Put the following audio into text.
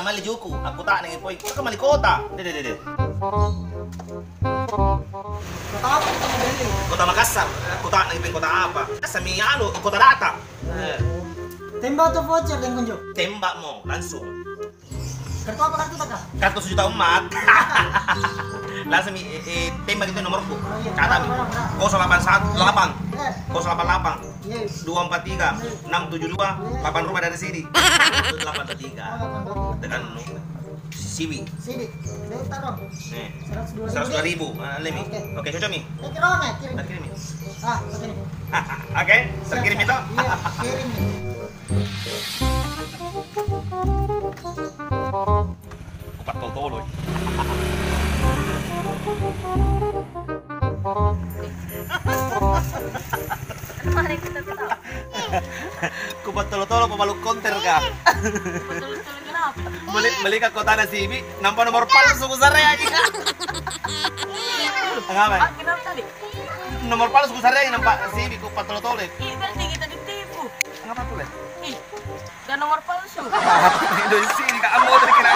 mali juku. Aku tak nengin poin. Kau mali kota. Dede. Kota apa kamu beli? Kota Makassar. Aku tak nengin kota apa? Sami anu kota data. Tembak atau voucher yang kunjuk? Tembak mau langsung. Kartu apa kartu tak? Kartu sejuta umat. Langsung tembak itu nomorku. Catat. 0818 088 243 672 8 rumah dari sini. 183 dengan Siwi. Sini, lihat taruh. Nih. 102.000. 102.000. Lemi. Oke, cocok mi. Kirim ya, kirim. Tak kirim. Ah, begini. Oke, terkirim itu. Iya, kirim. Kupat tol-tol. Mari kita ketawa. Kupat tol-tol pemalu konter kah? Betul-betul kenapa? Beli ke kota ada Siwi, nampak nomor palsu besar aja. Ngapa? Ah, kenapa tadi? Nomor palsu besar aja nampak Siwi kupat tol-tol. Ih, berarti kita ditipu. Ngapa tuh, Le? Ih, dan nomor palsu. Itu sini kak, mau tadi kira